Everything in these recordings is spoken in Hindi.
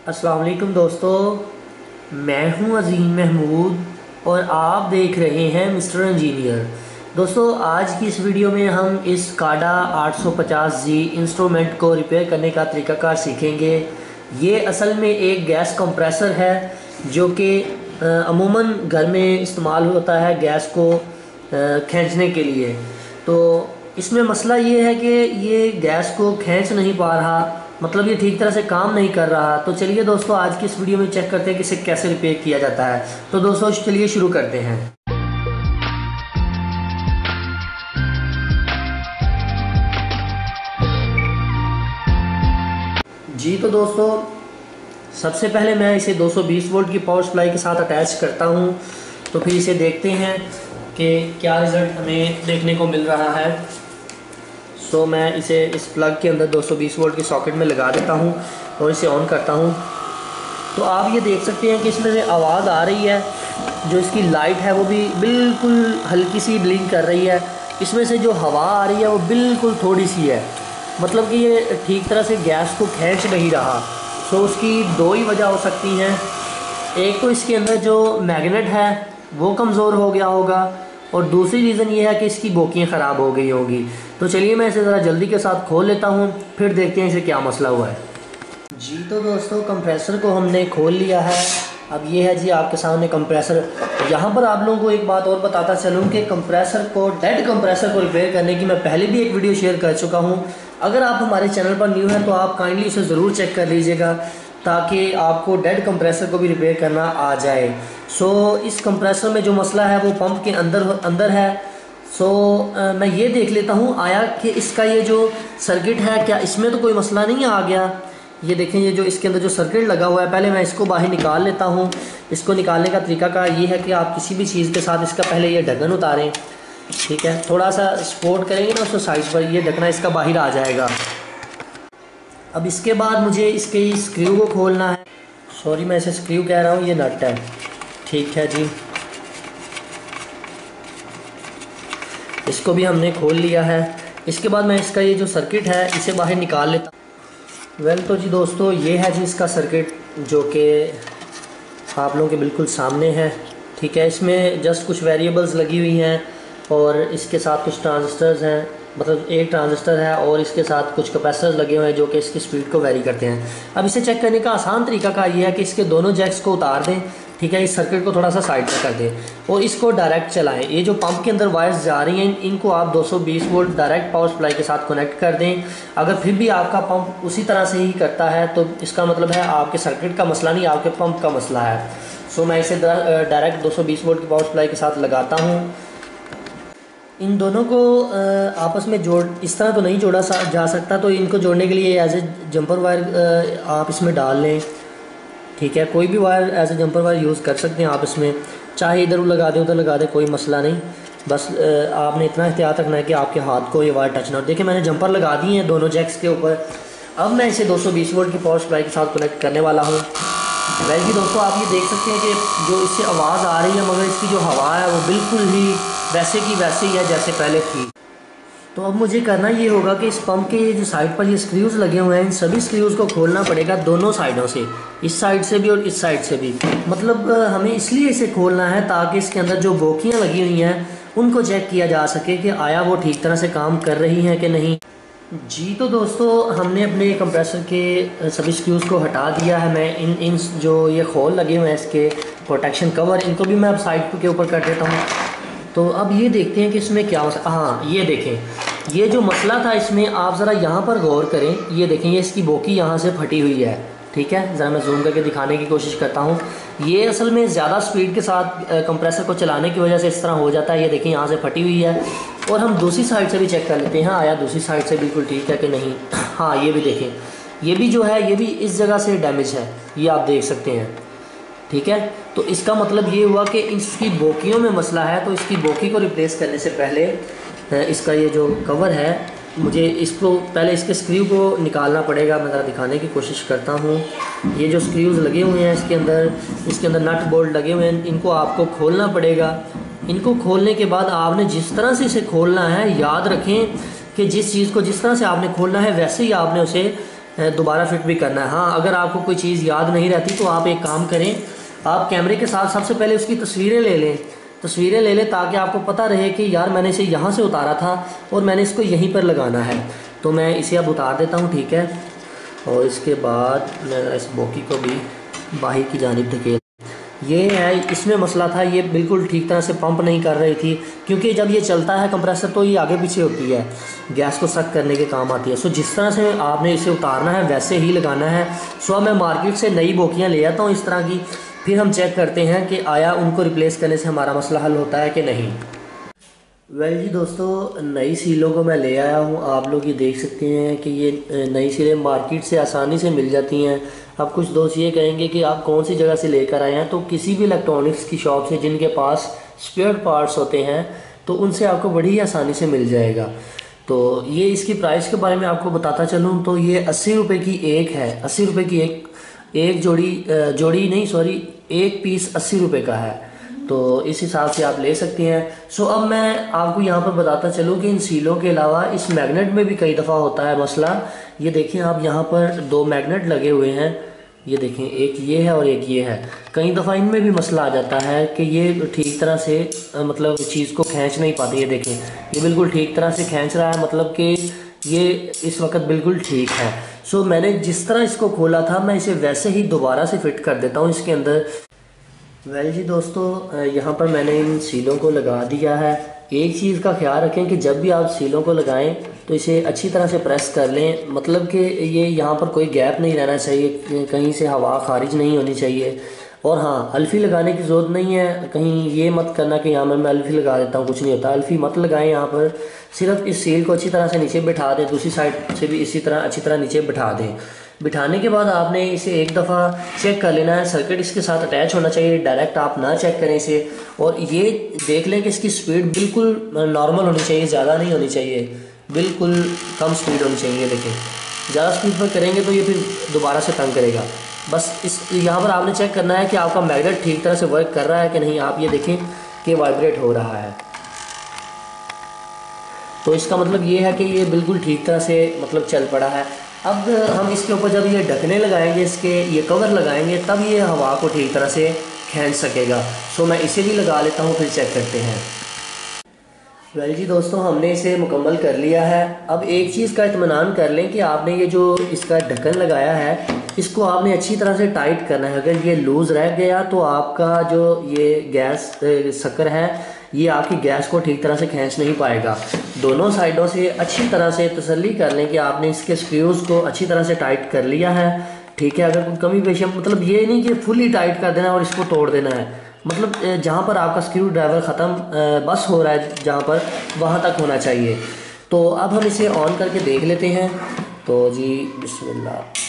अस्सलाम वालेकुम दोस्तों, मैं हूं अज़ीम महमूद और आप देख रहे हैं मिस्टर इंजीनियर। दोस्तों, आज की इस वीडियो में हम इस काडा 850G इंस्ट्रूमेंट को रिपेयर करने का तरीकाकार सीखेंगे। ये असल में एक गैस कंप्रेसर है जो कि अमूमन घर में इस्तेमाल होता है गैस को खींचने के लिए। तो इसमें मसला ये है कि ये गैस को खींच नहीं पा रहा, मतलब ये ठीक तरह से काम नहीं कर रहा। तो चलिए दोस्तों, आज की इस वीडियो में चेक करते हैं कि इसे कैसे रिपेयर किया जाता है। तो दोस्तों चलिए शुरू करते हैं। जी तो दोस्तों, सबसे पहले मैं इसे 220 वोल्ट की पावर सप्लाई के साथ अटैच करता हूँ। तो फिर इसे देखते हैं कि क्या रिज़ल्ट हमें देखने को मिल रहा है। तो मैं इसे इस प्लग के अंदर 220 वोल्ट की सॉकेट में लगा देता हूँ और इसे ऑन करता हूँ। तो आप ये देख सकते हैं कि इसमें से आवाज़ आ रही है। जो इसकी लाइट है वो भी बिल्कुल हल्की सी ब्लिंक कर रही है। इसमें से जो हवा आ रही है वो बिल्कुल थोड़ी सी है, मतलब कि ये ठीक तरह से गैस को खींच नहीं रहा। तो उसकी दो ही वजह हो सकती हैं। एक तो इसके अंदर जो मैग्नेट है वो कमज़ोर हो गया होगा, और दूसरी रीज़न ये है कि इसकी बोकियाँ ख़राब हो गई होगी। तो चलिए मैं इसे ज़रा जल्दी के साथ खोल लेता हूँ, फिर देखते हैं इसे क्या मसला हुआ है। जी तो दोस्तों, कंप्रेसर को हमने खोल लिया है। अब ये है जी आपके सामने कंप्रेसर। यहाँ पर आप लोगों को एक बात और बताता चलूँ कि डेड कंप्रेसर को रिपेयर करने की मैं पहले भी एक वीडियो शेयर कर चुका हूँ। अगर आप हमारे चैनल पर न्यू हैं तो आप काइंडली उसे ज़रूर चेक कर लीजिएगा, ताकि आपको डेड कंप्रेसर को भी रिपेयर करना आ जाए। इस कंप्रेसर में जो मसला है वो पंप के अंदर है। मैं ये देख लेता हूँ आया कि इसका ये जो सर्किट है, क्या इसमें तो कोई मसला नहीं आ गया। ये देखें, ये जो इसके अंदर जो सर्किट लगा हुआ है, पहले मैं इसको बाहर निकाल लेता हूँ। इसको निकालने का तरीका का ये है कि आप किसी भी चीज़ के साथ इसका पहले ये ढक्कन उतारें। ठीक है, थोड़ा सा सपोर्ट करेंगे ना उसको साइड पर, ये ढकना इसका बाहर आ जाएगा। अब इसके बाद मुझे इसके स्क्रू को खोलना है। सॉरी, मैं इसे स्क्रू कह रहा हूँ, ये नट है। ठीक है जी, इसको भी हमने खोल लिया है। इसके बाद मैं इसका ये जो सर्किट है इसे बाहर निकाल लेता हूँ। तो जी दोस्तों, ये है जी इसका सर्किट जो कि आप लोगों के बिल्कुल सामने है। ठीक है, इसमें जस्ट कुछ वेरिएबल्स लगी हुई हैं और इसके साथ कुछ ट्रांजिस्टर्स हैं, मतलब एक ट्रांजिस्टर है और इसके साथ कुछ कैपेसिटर्स लगे हुए हैं जो कि इसकी स्पीड को वेरी करते हैं। अब इसे चेक करने का आसान तरीका का ये है कि इसके दोनों जैक्स को उतार दें। ठीक है, इस सर्किट को थोड़ा सा साइड पर कर दें और इसको डायरेक्ट चलाएं। ये जो पंप के अंदर वायर्स जा रही हैं इनको आप 220 वोल्ट डायरेक्ट पावर सप्लाई के साथ कनेक्ट कर दें। अगर फिर भी आपका पंप उसी तरह से ही करता है तो इसका मतलब है आपके सर्किट का मसला नहीं, आपके पंप का मसला है। मैं इसे डायरेक्ट 220 वोल्ट की पावर सप्लाई के साथ लगाता हूँ। इन दोनों को आपस में इस तरह तो नहीं जोड़ा जा सकता, तो इनको जोड़ने के लिए एज ए जंपर वायर आप इसमें डाल लें। ठीक है, कोई भी wire as a jumper wire use कर सकते हैं आप इसमें, चाहे इधर लगा दें उधर लगा दें, कोई मसला नहीं। बस आपने इतना एहतियात रखना है कि आपके हाथ को ये वायर टच ना हो। देखिए, मैंने जंपर लगा दिए हैं दोनों जैक्स के ऊपर। अब मैं इसे 220 वोल्ट की पावर सप्लाई के साथ कनेक्ट करने वाला हूँ। वैसे दोस्तों, आप ये देख सकते हैं कि जो इससे आवाज़ आ रही है, मगर इसकी जो हवा है वो बिल्कुल ही वैसे की वैसे ही है जैसे पहले थी। तो अब मुझे करना ये होगा कि इस पंप के ये जो साइड पर ये स्क्रूज़ लगे हुए हैं, इन सभी स्क्रूज़ को खोलना पड़ेगा दोनों साइडों से, इस साइड से भी और इस साइड से भी। मतलब हमें इसलिए इसे खोलना है ताकि इसके अंदर जो बोकियाँ लगी हुई हैं उनको चेक किया जा सके कि आया वो ठीक तरह से काम कर रही हैं कि नहीं। जी तो दोस्तों, हमने अपने कंप्रेसर के सभी स्क्रूज़ को हटा दिया है। मैं इन जो ये खोल लगे हुए हैं इसके प्रोटेक्शन कवर, इनको भी मैं अब साइड के ऊपर कर देता हूँ। तो अब ये देखते हैं कि इसमें क्या मसला। हाँ, ये देखें, ये जो मसला था इसमें आप ज़रा यहाँ पर गौर करें। ये देखें, ये इसकी बोकी यहाँ से फटी हुई है। ठीक है, ज़रा मैं जूम करके दिखाने की कोशिश करता हूँ। ये असल में ज़्यादा स्पीड के साथ कंप्रेसर को चलाने की वजह से इस तरह हो जाता है। ये देखें, यहाँ से फटी हुई है। और हम दूसरी साइड से भी चेक कर लेते हैं, हाँ आया दूसरी साइड से बिल्कुल ठीक है कि नहीं। हाँ, ये भी देखें, ये भी जो है ये भी इस जगह से डैमेज है, ये आप देख सकते हैं। ठीक है, तो इसका मतलब ये हुआ कि इसकी बोकियों में मसला है। तो इसकी बोकी को रिप्लेस करने से पहले इसका ये जो कवर है, मुझे इसको पहले इसके स्क्रू को निकालना पड़ेगा। मैं ज़रा दिखाने की कोशिश करता हूँ। ये जो स्क्रूज़ लगे हुए हैं इसके अंदर नट बोल्ट लगे हुए हैं, इनको आपको खोलना पड़ेगा। इनको खोलने के बाद आपने जिस तरह से इसे खोलना है, याद रखें कि जिस चीज़ को जिस तरह से आपने खोलना है वैसे ही आपने उसे दोबारा फिट भी करना है। हाँ, अगर आपको कोई चीज़ याद नहीं रहती तो आप एक काम करें, आप कैमरे के साथ सबसे पहले उसकी तस्वीरें ले लें ताकि आपको पता रहे कि यार मैंने इसे यहाँ से उतारा था और मैंने इसको यहीं पर लगाना है। तो मैं इसे अब उतार देता हूँ, ठीक है। और इसके बाद मैं इस बोकी को भी बाहर की जानिब धकेल, ये है, इसमें मसला था, ये बिल्कुल ठीक तरह से पंप नहीं कर रही थी, क्योंकि जब ये चलता है कंप्रेसर तो ये आगे पीछे होती है, गैस को सक करने के काम आती है। सो जिस तरह से आपने इसे उतारना है वैसे ही लगाना है। सो अब मैं मार्केट से नई बोकियाँ ले आता हूँ इस तरह की, फिर हम चेक करते हैं कि आया उनको रिप्लेस करने से हमारा मसला हल होता है कि नहीं। वेल जी दोस्तों, नई सीलों को मैं ले आया हूँ। आप लोग ये देख सकते हैं कि ये नई सीलें मार्केट से आसानी से मिल जाती हैं। अब कुछ दोस्त ये कहेंगे कि आप कौन सी जगह से लेकर आए हैं, तो किसी भी इलेक्ट्रॉनिक्स की शॉप से जिनके पास स्पेयर पार्ट्स होते हैं तो उनसे आपको बड़ी ही आसानी से मिल जाएगा। तो ये इसकी प्राइस के बारे में आपको बताता चलूँ तो ये 80 रुपये की एक है। 80 रुपये की एक जोड़ी नहीं, सॉरी, एक पीस 80 रुपये का है। तो इस हिसाब से आप ले सकते हैं। सो अब मैं आपको यहाँ पर बताता चलूँ कि इन सीलों के अलावा इस मैग्नेट में भी कई दफ़ा होता है मसला। ये देखें आप, यहाँ पर 2 मैग्नेट लगे हुए हैं, ये देखें, एक ये है और एक ये है। कई दफ़ा इनमें भी मसला आ जाता है कि ये ठीक तरह से मतलब चीज़ को खींच नहीं पाती। ये देखें, ये बिल्कुल ठीक तरह से खींच रहा है, मतलब कि ये इस वक्त बिल्कुल ठीक है। सो मैंने जिस तरह इसको खोला था मैं इसे वैसे ही दोबारा से फिट कर देता हूँ इसके अंदर। वेल जी दोस्तों, यहाँ पर मैंने इन सीलों को लगा दिया है। एक चीज़ का ख्याल रखें कि जब भी आप सीलों को लगाएं तो इसे अच्छी तरह से प्रेस कर लें, मतलब कि ये यहाँ पर कोई गैप नहीं रहना चाहिए, कहीं से हवा खारिज नहीं होनी चाहिए। और हाँ, अल्फ़ी लगाने की ज़रूरत नहीं है। कहीं ये मत करना कि यहाँ मैं अल्फ़ी लगा देता हूँ, कुछ नहीं होता। अल्फ़ी मत लगाएं यहाँ पर, सिर्फ इस सील को अच्छी तरह से नीचे बिठा दें, दूसरी साइड से भी इसी तरह अच्छी तरह नीचे बिठा दें। बिठाने के बाद आपने इसे एक दफ़ा चेक कर लेना है, सर्किट इसके साथ अटैच होना चाहिए, डायरेक्ट आप ना चेक करें इसे। और ये देख लें कि इसकी स्पीड बिल्कुल नॉर्मल होनी चाहिए, ज़्यादा नहीं होनी चाहिए, बिल्कुल कम स्पीड होनी चाहिए। देखें, ज़्यादा स्पीड पर करेंगे तो ये फिर दोबारा से तंग करेगा। बस इस यहाँ पर आपने चेक करना है कि आपका मैग्नेट ठीक तरह से वर्क कर रहा है कि नहीं। आप ये देखें कि वाइब्रेट हो रहा है, तो इसका मतलब ये है कि ये बिल्कुल ठीक तरह से मतलब चल पड़ा है। अब हम इसके ऊपर जब ये ढकने लगाएंगे, इसके ये कवर लगाएंगे, तब ये हवा को ठीक तरह से खींच सकेगा। सो मैं इसे भी लगा लेता हूँ, फिर चेक करते हैं। वेल जी दोस्तों, हमने इसे मुकम्मल कर लिया है। अब एक चीज़ का इत्मीनान कर लें कि आपने ये जो इसका ढक्कन लगाया है इसको आपने अच्छी तरह से टाइट करना है। अगर ये लूज़ रह गया तो आपका जो ये गैस शक्कर है ये आपकी गैस को ठीक तरह से खींच नहीं पाएगा। दोनों साइडों से अच्छी तरह से तसल्ली कर लें कि आपने इसके स्क्रूज़ को अच्छी तरह से टाइट कर लिया है, ठीक है। अगर कोई कमी पेशी, मतलब ये नहीं कि फुली टाइट कर देना और इसको तोड़ देना है, मतलब जहाँ पर आपका स्क्रू ड्राइवर ख़त्म बस हो रहा है जहाँ पर, वहाँ तक होना चाहिए। तो अब हम इसे ऑन करके देख लेते हैं। तो जी बिस्मिल्लाह।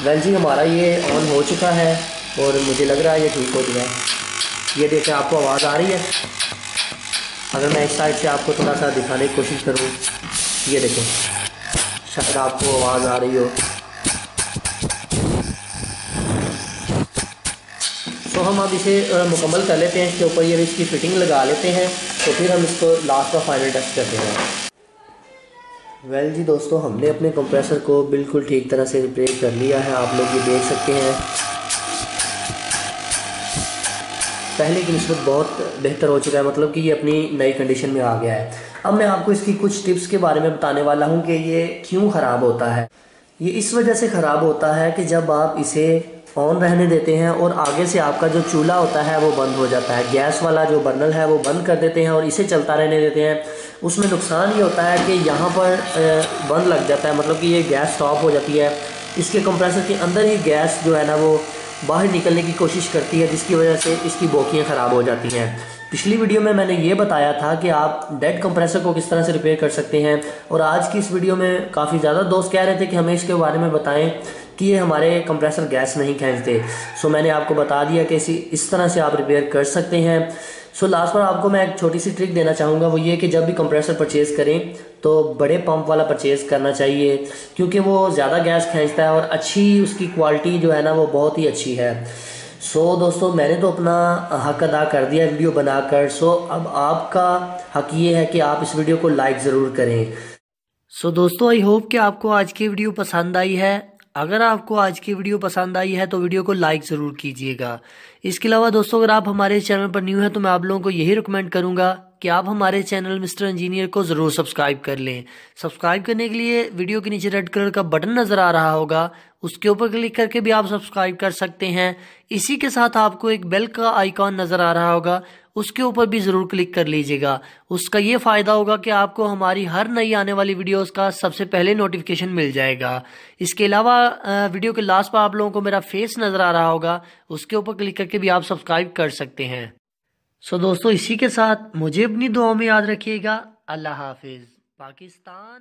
वेल जी, हमारा ये ऑन हो चुका है और मुझे लग रहा है ये ठीक हो चुका है। ये देखें, आपको आवाज़ आ रही है। अगर मैं इस साइड से आपको थोड़ा सा दिखाने की कोशिश करूँ, ये देखें, शायद आपको आवाज़ आ रही हो। तो हम अब इसे मुकम्मल कर लेते हैं, इसके ऊपर ये इसकी फिटिंग लगा लेते हैं, तो फिर हम इसको लास्ट का फाइनल टेस्ट करते हैं। वेल जी दोस्तों, हमने अपने कंप्रेसर को बिल्कुल ठीक तरह से रिपेयर कर लिया है। आप लोग ये देख सकते हैं, पहले की निस्बत बहुत बेहतर हो चुका है, मतलब कि ये अपनी नई कंडीशन में आ गया है। अब मैं आपको इसकी कुछ टिप्स के बारे में बताने वाला हूँ कि ये क्यों ख़राब होता है। ये इस वजह से ख़राब होता है कि जब आप इसे ऑन रहने देते हैं और आगे से आपका जो चूल्हा होता है वो बंद हो जाता है, गैस वाला जो बर्नल है वो बंद कर देते हैं और इसे चलता रहने देते हैं। उसमें नुकसान ये होता है कि यहाँ पर बंद लग जाता है, मतलब कि ये गैस स्टॉप हो जाती है। इसके कंप्रेसर के अंदर ही गैस जो है ना वो बाहर निकलने की कोशिश करती है, जिसकी वजह से इसकी बोकियाँ ख़राब हो जाती हैं। पिछली वीडियो में मैंने ये बताया था कि आप डेड कंप्रेसर को किस तरह से रिपेयर कर सकते हैं, और आज की इस वीडियो में काफ़ी ज़्यादा दोस्त कह रहे थे कि हमें इसके बारे में बताएं कि ये हमारे कंप्रेसर गैस नहीं खींचते। सो मैंने आपको बता दिया कि इस तरह से आप रिपेयर कर सकते हैं। सो लास्ट पर आपको मैं एक छोटी सी ट्रिक देना चाहूँगा, वो ये कि जब भी कंप्रेसर परचेज़ करें तो बड़े पंप वाला परचेज़ करना चाहिए, क्योंकि वो ज़्यादा गैस खींचता है और अच्छी उसकी क्वालिटी जो है ना वो बहुत ही अच्छी है। सो दोस्तों, मैंने तो अपना हक अदा कर दिया वीडियो बनाकर। सो अब आपका हक ये है कि आप इस वीडियो को लाइक ज़रूर करें। सो दोस्तों, आई होप कि आपको आज की वीडियो पसंद आई है। अगर आपको आज की वीडियो पसंद आई है तो वीडियो को लाइक ज़रूर कीजिएगा। इसके अलावा दोस्तों, अगर आप हमारे चैनल पर न्यू हैं तो मैं आप लोगों को यही रिकमेंड करूंगा कि आप हमारे चैनल मिस्टर इंजीनियर को ज़रूर सब्सक्राइब कर लें। सब्सक्राइब करने के लिए वीडियो के नीचे रेड कलर का बटन नज़र आ रहा होगा, उसके ऊपर क्लिक करके भी आप सब्सक्राइब कर सकते हैं। इसी के साथ आपको एक बेल का आइकॉन नज़र आ रहा होगा, उसके ऊपर भी ज़रूर क्लिक कर लीजिएगा। उसका ये फ़ायदा होगा कि आपको हमारी हर नई आने वाली वीडियोस का सबसे पहले नोटिफिकेशन मिल जाएगा। इसके अलावा वीडियो के लास्ट पर आप लोगों को मेरा फेस नज़र आ रहा होगा, उसके ऊपर क्लिक करके भी आप सब्सक्राइब कर सकते हैं। सो दोस्तों, इसी के साथ मुझे अपनी दुआओं में याद रखिएगा। अल्लाह हाफिज़। पाकिस्तान।